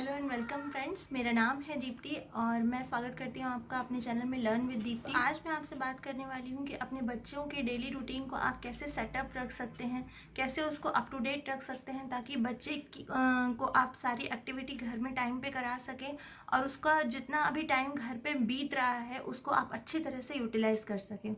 Hello and welcome friends, मेरा नाम है दीप्ति और मैं स्वागत करती हूँ आपका अपने चैनल में लर्न विद दीप्ति। आज मैं आपसे बात करने वाली हूँ कि अपने बच्चों के डेली रूटीन को आप कैसे सेटअप रख सकते हैं, कैसे उसको अप टू डेट रख सकते हैं ताकि बच्चे को आप सारी एक्टिविटी घर में टाइम पे करा सकें और उसका जितना अभी टाइम घर पे बीत रहा है उसको आप अच्छी तरह से यूटिलाइज कर सकें।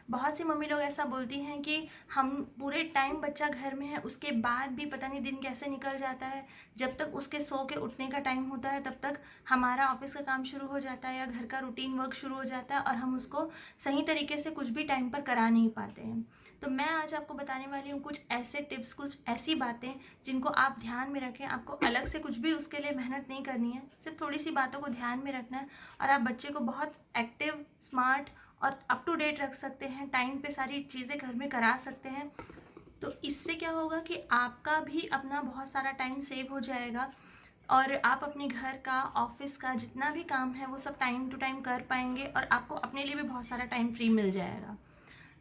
बहुत सी मम्मी लोग ऐसा बोलती हैं कि हम पूरे टाइम बच्चा घर में है उसके बाद भी पता नहीं दिन कैसे निकल जाता है, जब तक उसके सो के उठने का टाइम होता है तब तक हमारा ऑफिस का काम शुरू हो जाता है या घर का रूटीन वर्क शुरू हो जाता है और हम उसको सही तरीके से कुछ भी टाइम पर करा नहीं पाते हैं। तो मैं आज आपको बताने वाली हूँ कुछ ऐसे टिप्स, कुछ ऐसी बातें जिनको आप ध्यान में रखें। आपको अलग से कुछ भी उसके लिए मेहनत नहीं करनी है, सिर्फ थोड़ी सी बातों को ध्यान में रखना है और आप बच्चे को बहुत एक्टिव, स्मार्ट और अप टू डेट रख सकते हैं, टाइम पे सारी चीज़ें घर में करा सकते हैं। तो इससे क्या होगा कि आपका भी अपना बहुत सारा टाइम सेव हो जाएगा और आप अपने घर का, ऑफिस का जितना भी काम है वो सब टाइम टू टाइम कर पाएंगे और आपको अपने लिए भी बहुत सारा टाइम फ्री मिल जाएगा।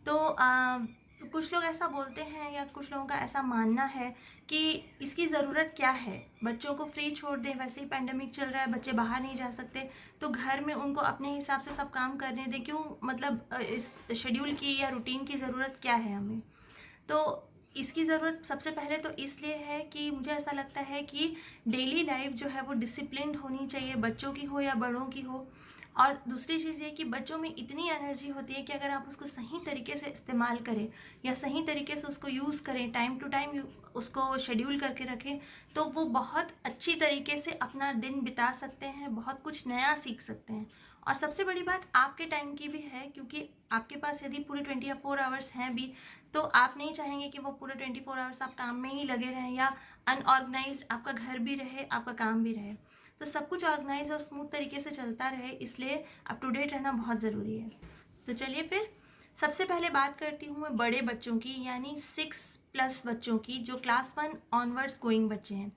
तो कुछ लोग ऐसा बोलते हैं या कुछ लोगों का ऐसा मानना है कि इसकी ज़रूरत क्या है, बच्चों को फ्री छोड़ दें, वैसे ही पैंडमिक चल रहा है, बच्चे बाहर नहीं जा सकते तो घर में उनको अपने हिसाब से सब काम करने दें, क्यों मतलब इस शेड्यूल की या रूटीन की ज़रूरत क्या है हमें। तो इसकी ज़रूरत सबसे पहले तो इसलिए है कि मुझे ऐसा लगता है कि डेली लाइफ जो है वो डिसिप्लिन्ड होनी चाहिए, बच्चों की हो या बड़ों की हो। और दूसरी चीज़ ये कि बच्चों में इतनी एनर्जी होती है कि अगर आप उसको सही तरीके से इस्तेमाल करें या सही तरीके से उसको यूज़ करें, टाइम टू टाइम उसको शेड्यूल करके रखें, तो वो बहुत अच्छी तरीके से अपना दिन बिता सकते हैं, बहुत कुछ नया सीख सकते हैं। और सबसे बड़ी बात आपके टाइम की भी है, क्योंकि आपके पास यदि पूरे 24 आवर्स हैं भी तो आप नहीं चाहेंगे कि वो पूरे 24 आवर्स आप काम में ही लगे रहें या अनऑर्गेनाइज्ड आपका घर भी रहे, आपका काम भी रहे। तो सब कुछ ऑर्गेनाइज और स्मूथ तरीके से चलता रहे, इसलिए अप टू डेट रहना बहुत ज़रूरी है। तो चलिए फिर सबसे पहले बात करती हूँ मैं बड़े बच्चों की, यानी 6+ बच्चों की, जो क्लास 1 ऑनवर्ड्स गोइंग बच्चे हैं।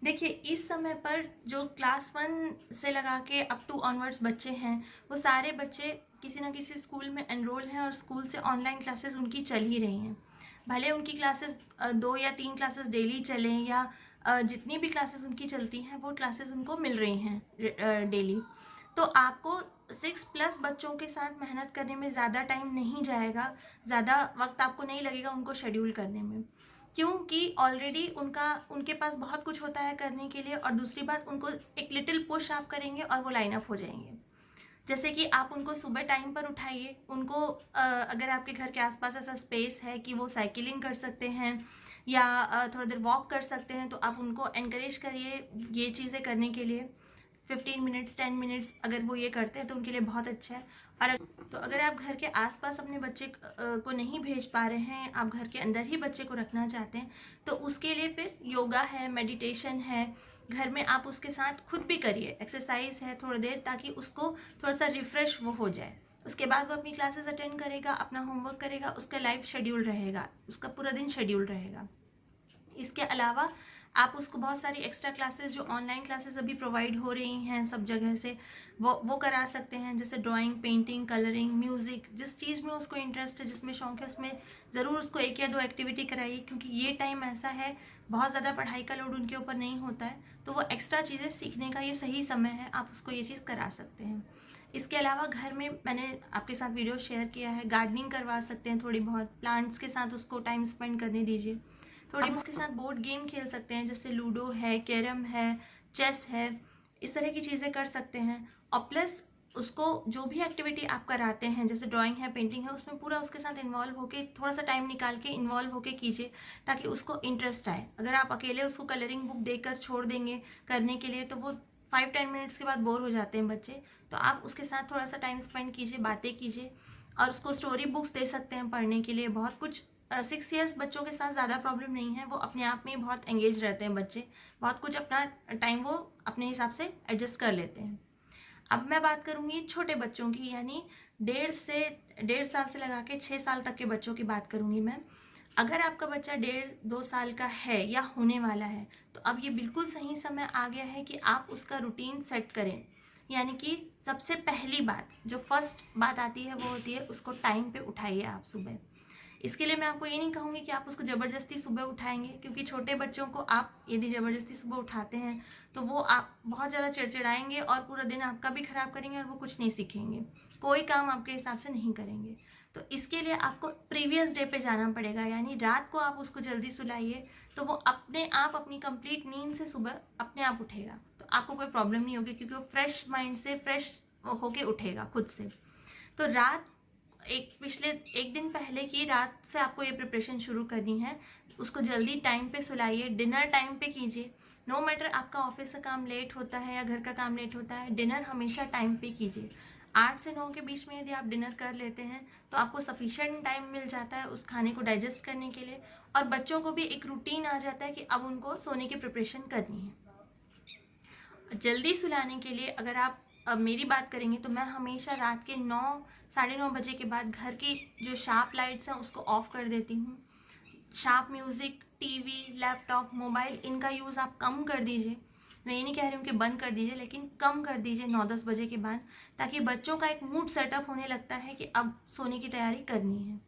देखिए इस समय पर जो क्लास 1 से लगा के अप टू ऑनवर्ड्स बच्चे हैं वो सारे बच्चे किसी ना किसी स्कूल में एनरोल हैं और स्कूल से ऑनलाइन क्लासेस उनकी चल ही रही हैं। भले उनकी क्लासेस 2 या 3 क्लासेस डेली चलें या जितनी भी क्लासेस उनकी चलती हैं वो क्लासेस उनको मिल रही हैं डेली। तो आपको 6+ बच्चों के साथ मेहनत करने में ज़्यादा टाइम नहीं जाएगा, ज़्यादा वक्त आपको नहीं लगेगा उनको शेड्यूल करने में, क्योंकि ऑलरेडी उनके पास बहुत कुछ होता है करने के लिए। और दूसरी बात, उनको एक लिटिल पुश आप करेंगे और वो लाइन अप हो जाएंगे। जैसे कि आप उनको सुबह टाइम पर उठाइए, उनको अगर आपके घर के आसपास ऐसा स्पेस है कि वो साइकिलिंग कर सकते हैं या थोड़ा देर वॉक कर सकते हैं तो आप उनको एनकरेज करिए ये चीज़ें करने के लिए। 15 मिनट्स 10 मिनट्स अगर वो ये करते हैं तो उनके लिए बहुत अच्छा है। और तो अगर आप घर के आसपास अपने बच्चे को नहीं भेज पा रहे हैं, आप घर के अंदर ही बच्चे को रखना चाहते हैं, तो उसके लिए फिर योगा है, मेडिटेशन है, घर में आप उसके साथ खुद भी करिए, एक्सरसाइज है थोड़ी देर, ताकि उसको थोड़ा सा रिफ्रेश वो हो जाए। उसके बाद वो अपनी क्लासेस अटेंड करेगा, अपना होमवर्क करेगा, उसका लाइफ शेड्यूल रहेगा, उसका पूरा दिन शेड्यूल रहेगा। इसके अलावा आप उसको बहुत सारी एक्स्ट्रा क्लासेस जो ऑनलाइन क्लासेस अभी प्रोवाइड हो रही हैं सब जगह से, वो करा सकते हैं, जैसे ड्राइंग, पेंटिंग, कलरिंग, म्यूज़िक, जिस चीज़ में उसको इंटरेस्ट है, जिसमें शौक है, उसमें ज़रूर उसको 1 या 2 एक्टिविटी कराइए, क्योंकि ये टाइम ऐसा है बहुत ज़्यादा पढ़ाई का लोड उनके ऊपर नहीं होता है, तो वो एक्स्ट्रा चीज़ें सीखने का ये सही समय है, आप उसको ये चीज़ करा सकते हैं। इसके अलावा घर में मैंने आपके साथ वीडियो शेयर किया है, गार्डनिंग करवा सकते हैं, थोड़ी बहुत प्लांट्स के साथ उसको टाइम स्पेंड करने दीजिए। थोड़ी उसके साथ बोर्ड गेम खेल सकते हैं, जैसे लूडो है, कैरम है, चेस है, इस तरह की चीज़ें कर सकते हैं। और प्लस उसको जो भी एक्टिविटी आप कराते हैं, जैसे ड्राइंग है, पेंटिंग है, उसमें पूरा उसके साथ इन्वॉल्व होके थोड़ा सा टाइम निकाल के इन्वॉल्व होके कीजिए, ताकि उसको इंटरेस्ट आए। अगर आप अकेले उसको कलरिंग बुक देकर छोड़ देंगे करने के लिए तो वो 5-10 मिनट्स के बाद बोर हो जाते हैं बच्चे। तो आप उसके साथ थोड़ा सा टाइम स्पेंड कीजिए, बातें कीजिए, और उसको स्टोरी बुक्स दे सकते हैं पढ़ने के लिए। बहुत कुछ 6 ईयर्स बच्चों के साथ ज़्यादा प्रॉब्लम नहीं है, वो अपने आप में बहुत एंगेज रहते हैं बच्चे, बहुत कुछ अपना टाइम वो अपने हिसाब से एडजस्ट कर लेते हैं। अब मैं बात करूँगी छोटे बच्चों की, यानी 1.5 साल से लगा के 6 साल तक के बच्चों की बात करूँगी मैं। अगर आपका बच्चा 1.5-2 साल का है या होने वाला है तो अब ये बिल्कुल सही समय आ गया है कि आप उसका रूटीन सेट करें। यानी कि सबसे पहली बात, जो फर्स्ट बात आती है वो होती है उसको टाइम पे उठाइए आप सुबह। इसके लिए मैं आपको ये नहीं कहूँगी कि आप उसको ज़बरदस्ती सुबह उठाएंगे, क्योंकि छोटे बच्चों को आप यदि ज़बरदस्ती सुबह उठाते हैं तो वो आप बहुत ज़्यादा चिड़चिड़ाएंगे और पूरा दिन आपका भी ख़राब करेंगे और वो कुछ नहीं सीखेंगे, कोई काम आपके हिसाब से नहीं करेंगे। तो इसके लिए आपको प्रीवियस डे पे जाना पड़ेगा, यानी रात को आप उसको जल्दी सुलाइए तो वो अपने आप अपनी कंप्लीट नींद से सुबह अपने आप उठेगा, तो आपको कोई प्रॉब्लम नहीं होगी, क्योंकि वो फ्रेश माइंड से फ्रेश होके उठेगा खुद से। तो रात पिछले एक दिन पहले की रात से आपको ये प्रिपरेशन शुरू करनी है। उसको जल्दी टाइम पे सुलाइए, डिनर टाइम पे कीजिए। नो मैटर आपका ऑफिस का काम लेट होता है या घर का काम लेट होता है, डिनर हमेशा टाइम पे कीजिए। 8 से 9 के बीच में यदि आप डिनर कर लेते हैं तो आपको सफिशिएंट टाइम मिल जाता है उस खाने को डाइजेस्ट करने के लिए, और बच्चों को भी एक रूटीन आ जाता है कि अब उनको सोने की प्रिपरेशन करनी है। जल्दी सुलाने के लिए अगर आप मेरी बात करेंगे तो मैं हमेशा रात के 9 साढ़े 9 बजे के बाद घर की जो शार्प लाइट्स हैं उसको ऑफ कर देती हूँ। Sharp music, TV, laptop, mobile, इनका यूज़ आप कम कर दीजिए। मैं ये नहीं कह रही हूँ कि बंद कर दीजिए, लेकिन कम कर दीजिए 9-10 बजे के बाद, ताकि बच्चों का एक मूड सेटअप होने लगता है कि अब सोने की तैयारी करनी है।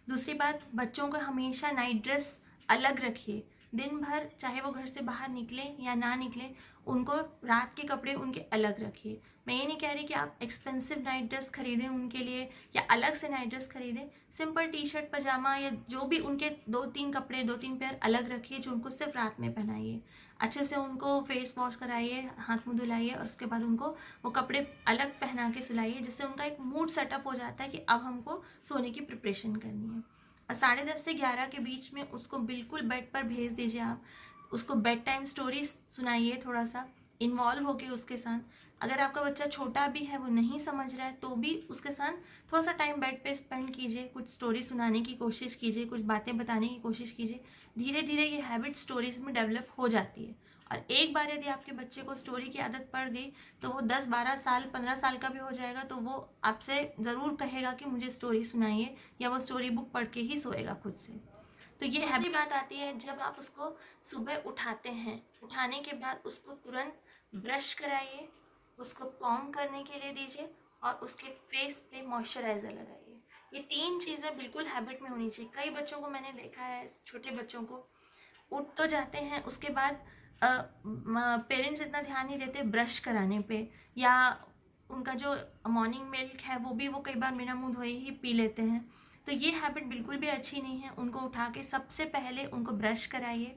दूसरी बात, बच्चों को हमेशा नाइट ड्रेस अलग रखिए। दिन भर चाहे वो घर से बाहर निकले या ना निकले, उनको रात के कपड़े उनके अलग रखिए। मैं ये नहीं कह रही कि आप एक्सपेंसिव नाइट ड्रेस खरीदें उनके लिए या अलग से नाइट ड्रेस खरीदें। सिंपल टी शर्ट, पजामा या जो भी उनके 2-3 कपड़े, 2-3 पेयर अलग रखिए जो उनको सिर्फ रात में पहनाइए। अच्छे से उनको फेस वॉश कराइए, हाथ मुँह धुलाइए और उसके बाद उनको वो कपड़े अलग पहना के सुलाइए, जिससे उनका एक मूड सेटअप हो जाता है कि अब हमको सोने की प्रिपरेशन करनी है। और 10:30 से 11 के बीच में उसको बिल्कुल बेड पर भेज दीजिए आप। उसको बेड टाइम स्टोरी सुनाइए, थोड़ा सा इन्वॉल्व होके उसके साथ। अगर आपका बच्चा छोटा भी है, वो नहीं समझ रहा है, तो भी उसके साथ थोड़ा सा टाइम बेड पे स्पेंड कीजिए, कुछ स्टोरी सुनाने की कोशिश कीजिए, कुछ बातें बताने की कोशिश कीजिए। धीरे धीरे ये हैबिट स्टोरीज में डेवलप हो जाती है, और एक बार यदि आपके बच्चे को स्टोरी की आदत पड़ गई तो वो 10-12 साल 15 साल का भी हो जाएगा तो वो आपसे ज़रूर कहेगा कि मुझे स्टोरी सुनाइए, या वो स्टोरी बुक पढ़ के ही सोएगा खुद से। तो ये हैबिट बात आती है, जब आप उसको सुबह उठाते हैं, उठाने के बाद उसको तुरंत ब्रश कराइए, उसको कॉम्ब करने के लिए दीजिए और उसके फेस पे मॉइस्चराइज़र लगाइए। ये 3 चीज़ें बिल्कुल हैबिट में होनी चाहिए। कई बच्चों को मैंने देखा है, छोटे बच्चों को उठ तो जाते हैं, उसके बाद पेरेंट्स इतना ध्यान नहीं देते ब्रश कराने पे, या उनका जो मॉर्निंग मिल्क है वो भी वो कई बार बिना मुँह धोए ही पी लेते हैं। तो ये हैबिट बिल्कुल भी अच्छी नहीं है। उनको उठा के सबसे पहले उनको ब्रश कराइए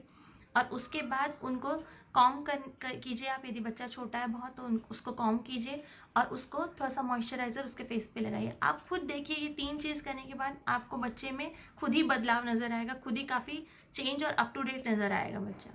और उसके बाद उनको कॉम कीजिए। आप यदि बच्चा छोटा है बहुत तो उसको कॉम कीजिए और उसको थोड़ा सा मॉइस्चराइज़र उसके फेस पे लगाइए। आप खुद देखिए, ये 3 चीज़ करने के बाद आपको बच्चे में खुद ही बदलाव नज़र आएगा, खुद ही काफ़ी चेंज और अप टू डेट नज़र आएगा बच्चा।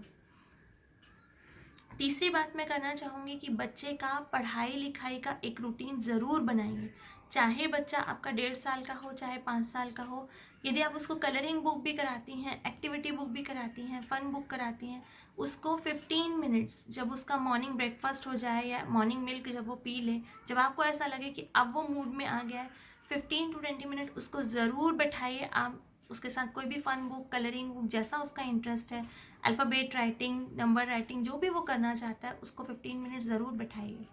तीसरी बात मैं करना चाहूँगी कि बच्चे का पढ़ाई लिखाई का एक रूटीन ज़रूर बनाइए। चाहे बच्चा आपका 1.5 साल का हो, चाहे 5 साल का हो। यदि आप उसको कलरिंग बुक भी कराती हैं, एक्टिविटी बुक भी कराती हैं, फ़न बुक कराती हैं, उसको 15 मिनट्स जब उसका मॉर्निंग ब्रेकफास्ट हो जाए या मॉर्निंग मिल्क जब वो पी ले, जब आपको ऐसा लगे कि अब वो मूड में आ गया है, 15 to 20 मिनट उसको ज़रूर बैठाइए। आप उसके साथ कोई भी फ़न बुक, कलरिंग बुक, जैसा उसका इंटरेस्ट है, अल्फ़ाबेट राइटिंग, नंबर राइटिंग, जो भी वो करना चाहता है, उसको 15 मिनट ज़रूर बैठाइए।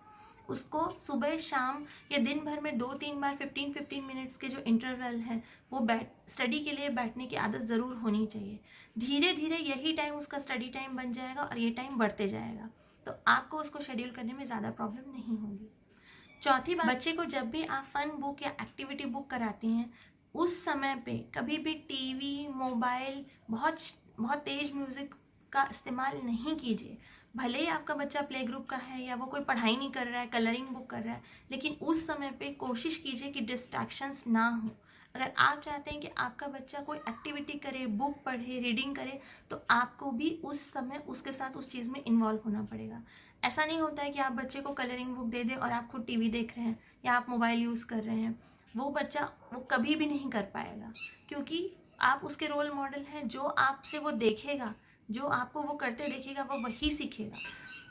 उसको सुबह शाम या दिन भर में 2-3 बार 15-15 मिनट्स के जो इंटरवल है वो स्टडी के लिए बैठने की आदत ज़रूर होनी चाहिए। धीरे धीरे यही टाइम उसका स्टडी टाइम बन जाएगा और ये टाइम बढ़ते जाएगा, तो आपको उसको शेड्यूल करने में ज़्यादा प्रॉब्लम नहीं होगी। चौथी बात, बच्चे को जब भी आप फ़न बुक या एक्टिविटी बुक कराती हैं, उस समय पे कभी भी टीवी, मोबाइल, बहुत बहुत तेज़ म्यूज़िक का इस्तेमाल नहीं कीजिए। भले ही आपका बच्चा प्ले ग्रुप का है या वो कोई पढ़ाई नहीं कर रहा है, कलरिंग बुक कर रहा है, लेकिन उस समय पे कोशिश कीजिए कि डिस्ट्रैक्शंस ना हो। अगर आप चाहते हैं कि आपका बच्चा कोई एक्टिविटी करे, बुक पढ़े, रीडिंग करे, तो आपको भी उस समय उसके साथ उस चीज़ में इन्वॉल्व होना पड़ेगा। ऐसा नहीं होता है कि आप बच्चे को कलरिंग बुक दे दें और आप खुद टीवी देख रहे हैं या आप मोबाइल यूज़ कर रहे हैं। वो बच्चा वो कभी भी नहीं कर पाएगा, क्योंकि आप उसके रोल मॉडल हैं। जो आपसे वो देखेगा, जो आपको वो करते देखेगा, वो वही सीखेगा।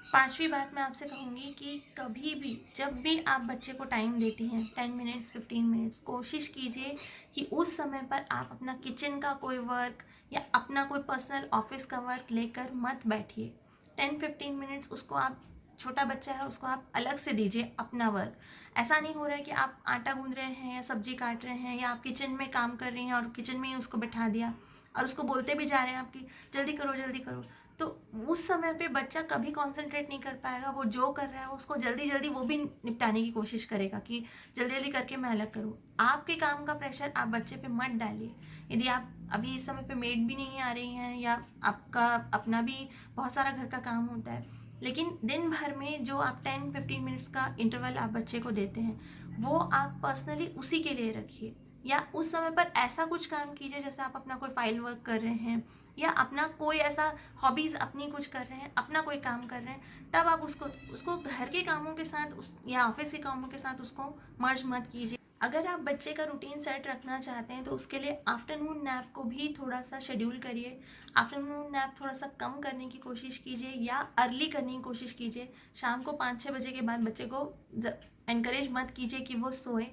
पांचवी बात मैं आपसे कहूँगी कि कभी भी जब भी आप बच्चे को टाइम देती हैं, 10 मिनट्स 15 मिनट्स, कोशिश कीजिए कि उस समय पर आप अपना किचन का कोई वर्क या अपना कोई पर्सनल ऑफिस का वर्क लेकर मत बैठिए। 10-15 मिनट्स उसको आप छोटा बच्चा है उसको आप अलग से दीजिए अपना वर्क। ऐसा नहीं हो रहा है कि आप आटा गूंद रहे हैं या सब्जी काट रहे हैं या आप किचन में काम कर रही हैं और किचन में ही उसको बैठा दिया और उसको बोलते भी जा रहे हैं आपकी जल्दी करो जल्दी करो। तो उस समय पे बच्चा कभी कॉन्सेंट्रेट नहीं कर पाएगा। वो जो कर रहा है उसको जल्दी जल्दी वो भी निपटाने की कोशिश करेगा कि जल्दी जल्दी करके मैं अलग करूँ। आपके काम का प्रेशर आप बच्चे पे मत डालिए। यदि आप अभी इस समय पे मेड भी नहीं आ रही हैं या आपका अपना भी बहुत सारा घर का काम होता है, लेकिन दिन भर में जो आप 10-15 मिनट्स का इंटरवल आप बच्चे को देते हैं वो आप पर्सनली उसी के लिए रखिए। या उस समय पर ऐसा कुछ काम कीजिए जैसे आप अपना कोई फाइल वर्क कर रहे हैं या अपना कोई ऐसा हॉबीज़ अपनी कुछ कर रहे हैं, अपना कोई काम कर रहे हैं, तब आप उसको घर के कामों के साथ या ऑफिस के कामों के साथ उसको मर्ज मत कीजिए। अगर आप बच्चे का रूटीन सेट रखना चाहते हैं तो उसके लिए आफ्टरनून नैप को भी थोड़ा सा शेड्यूल करिए। आफ्टरनून नैप थोड़ा सा कम करने की कोशिश कीजिए या अर्ली करने की कोशिश कीजिए। शाम को 5-6 बजे के बाद बच्चे को एनकरेज मत कीजिए कि वो सोए,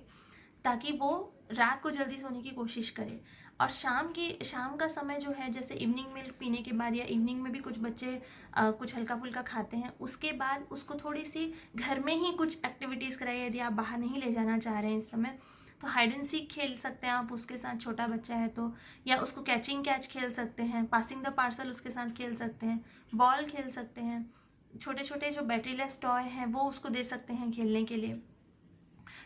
ताकि वो रात को जल्दी सोने की कोशिश करे। और शाम का समय जो है, जैसे इवनिंग मिल्क पीने के बाद या इवनिंग में भी कुछ बच्चे कुछ हल्का फुल्का खाते हैं, उसके बाद उसको थोड़ी सी घर में ही कुछ एक्टिविटीज़ कराइए। यदि आप बाहर नहीं ले जाना चाह रहे हैं इस समय तो हाइड एंड सीक खेल सकते हैं आप उसके साथ, छोटा बच्चा है तो, या उसको कैचिंग कैच खेल सकते हैं, पासिंग द पार्सल उसके साथ खेल सकते हैं, बॉल खेल सकते हैं, छोटे छोटे जो बैटरीलेस टॉय हैं वो उसको दे सकते हैं खेलने के लिए,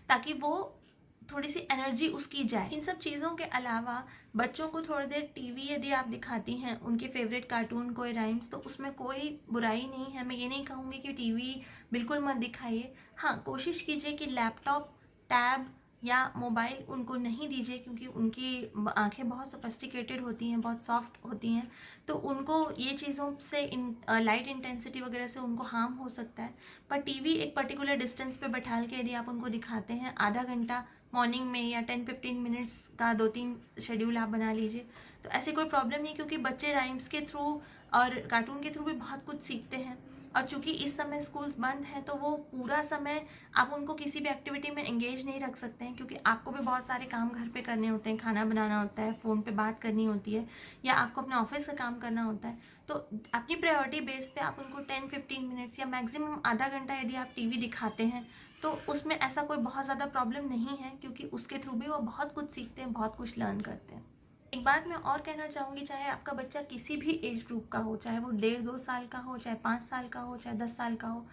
ताकि वो थोड़ी सी एनर्जी उसकी जाए। इन सब चीज़ों के अलावा बच्चों को थोड़ी देर टीवी यदि आप दिखाती हैं, उनके फेवरेट कार्टून कोई राइम्स, तो उसमें कोई बुराई नहीं है। मैं ये नहीं कहूँगी कि टीवी बिल्कुल मत दिखाइए। हाँ, कोशिश कीजिए कि लैपटॉप, टैब या मोबाइल उनको नहीं दीजिए, क्योंकि उनकी आंखें बहुत सोफिस्टिकेटेड होती हैं, बहुत सॉफ्ट होती हैं, तो उनको ये चीज़ों से लाइट इंटेंसिटी वगैरह से उनको हार्म हो सकता है। पर टीवी एक पर्टिकुलर डिस्टेंस पे बैठा के यदि आप उनको दिखाते हैं, आधा घंटा मॉर्निंग में या 10-15 मिनट्स का 2-3 शेड्यूल आप बना लीजिए, तो ऐसी कोई प्रॉब्लम नहीं, क्योंकि बच्चे राइम्स के थ्रू और कार्टून के थ्रू भी बहुत कुछ सीखते हैं। और चूंकि इस समय स्कूल्स बंद हैं तो वो पूरा समय आप उनको किसी भी एक्टिविटी में एंगेज नहीं रख सकते हैं, क्योंकि आपको भी बहुत सारे काम घर पे करने होते हैं, खाना बनाना होता है, फ़ोन पे बात करनी होती है, या आपको अपने ऑफिस का काम करना होता है। तो अपनी प्रायोरिटी बेस पे आप उनको 10-15 मिनट्स या मैक्सिमम आधा घंटा यदि आप टीवी दिखाते हैं तो उसमें ऐसा कोई बहुत ज़्यादा प्रॉब्लम नहीं है, क्योंकि उसके थ्रू भी वो बहुत कुछ सीखते हैं, बहुत कुछ लर्न करते हैं। एक बात मैं और कहना चाहूँगी, चाहे आपका बच्चा किसी भी एज ग्रुप का हो, चाहे वो 1.5-2 साल का हो, चाहे 5 साल का हो, चाहे 10 साल का हो,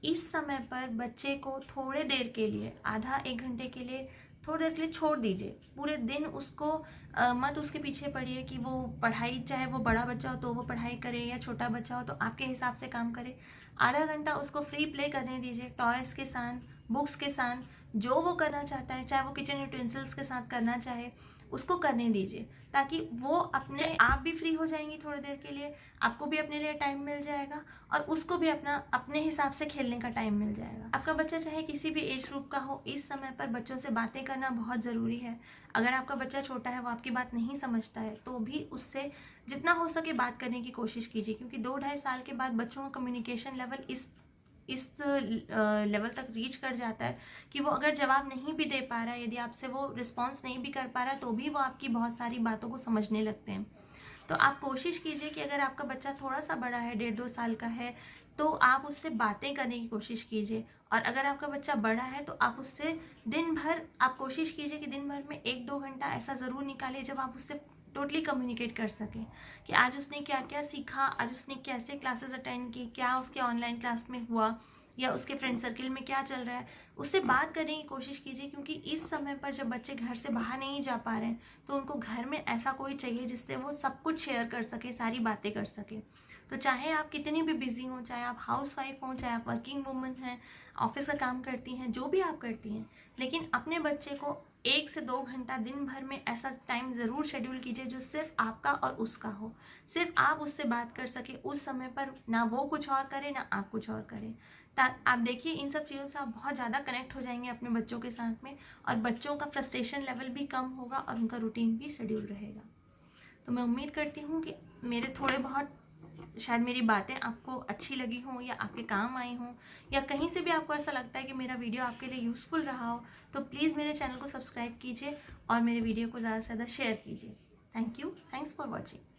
इस समय पर बच्चे को थोड़े देर के लिए, आधा 1 घंटे के लिए, थोड़ी देर के लिए छोड़ दीजिए। पूरे दिन उसको मत उसके पीछे पड़िए कि वो पढ़ाई, चाहे वो बड़ा बच्चा हो तो वो पढ़ाई करे या छोटा बच्चा हो तो आपके हिसाब से काम करे। आधा घंटा उसको फ्री प्ले करने दीजिए, टॉयज़ के साथ, बुक्स के साथ, जो वो करना चाहता है, चाहे वो किचन यूटेंसिल्स के साथ करना चाहे उसको करने दीजिए, ताकि वो आप भी फ्री हो जाएंगी थोड़ी देर के लिए, आपको भी अपने लिए टाइम मिल जाएगा और उसको भी अपने हिसाब से खेलने का टाइम मिल जाएगा। आपका बच्चा चाहे किसी भी एज ग्रुप का हो, इस समय पर बच्चों से बातें करना बहुत ज़रूरी है। अगर आपका बच्चा छोटा है, वो आपकी बात नहीं समझता है, तो भी उससे जितना हो सके बात करने की कोशिश कीजिए, क्योंकि 2-2.5 साल के बाद बच्चों का कम्युनिकेशन लेवल इस लेवल तक रीच कर जाता है कि वो अगर जवाब नहीं भी दे पा रहा है, यदि आपसे वो रिस्पॉन्स नहीं भी कर पा रहा है, तो भी वो आपकी बहुत सारी बातों को समझने लगते हैं। तो आप कोशिश कीजिए कि अगर आपका बच्चा थोड़ा सा बड़ा है, 1.5-2 साल का है, तो आप उससे बातें करने की कोशिश कीजिए। और अगर आपका बच्चा बड़ा है तो आप उससे दिन भर, आप कोशिश कीजिए कि दिन भर में 1-2 घंटा ऐसा ज़रूर निकालिए जब आप उससे टोटली कम्युनिकेट कर सकें कि आज उसने क्या क्या सीखा, आज उसने कैसे क्लासेस अटेंड की, क्या उसके ऑनलाइन क्लास में हुआ या उसके फ्रेंड सर्किल में क्या चल रहा है, उससे बात करने की कोशिश कीजिए। क्योंकि इस समय पर जब बच्चे घर से बाहर नहीं जा पा रहे हैं तो उनको घर में ऐसा कोई चाहिए जिससे वो सब कुछ शेयर कर सके, सारी बातें कर सके। तो चाहे आप कितनी भी बिजी हों, चाहे आप हाउस वाइफ हों, चाहे आप वर्किंग वूमन हैं, ऑफिस का काम करती हैं, जो भी आप करती हैं, लेकिन अपने बच्चे को 1 से 2 घंटा दिन भर में ऐसा टाइम ज़रूर शेड्यूल कीजिए जो सिर्फ आपका और उसका हो, सिर्फ आप उससे बात कर सके उस समय पर, ना वो कुछ और करे ना आप कुछ और करें। आप देखिए इन सब चीज़ों से आप बहुत ज़्यादा कनेक्ट हो जाएंगे अपने बच्चों के साथ में, और बच्चों का फ्रस्ट्रेशन लेवल भी कम होगा और उनका रूटीन भी शेड्यूल रहेगा। तो मैं उम्मीद करती हूँ कि मेरे थोड़े बहुत, शायद मेरी बातें आपको अच्छी लगी हों या आपके काम आई हों, या कहीं से भी आपको ऐसा लगता है कि मेरा वीडियो आपके लिए यूज़फुल रहा हो, तो प्लीज़ मेरे चैनल को सब्सक्राइब कीजिए और मेरे वीडियो को ज़्यादा से ज़्यादा शेयर कीजिए। Thank you, thanks for watching.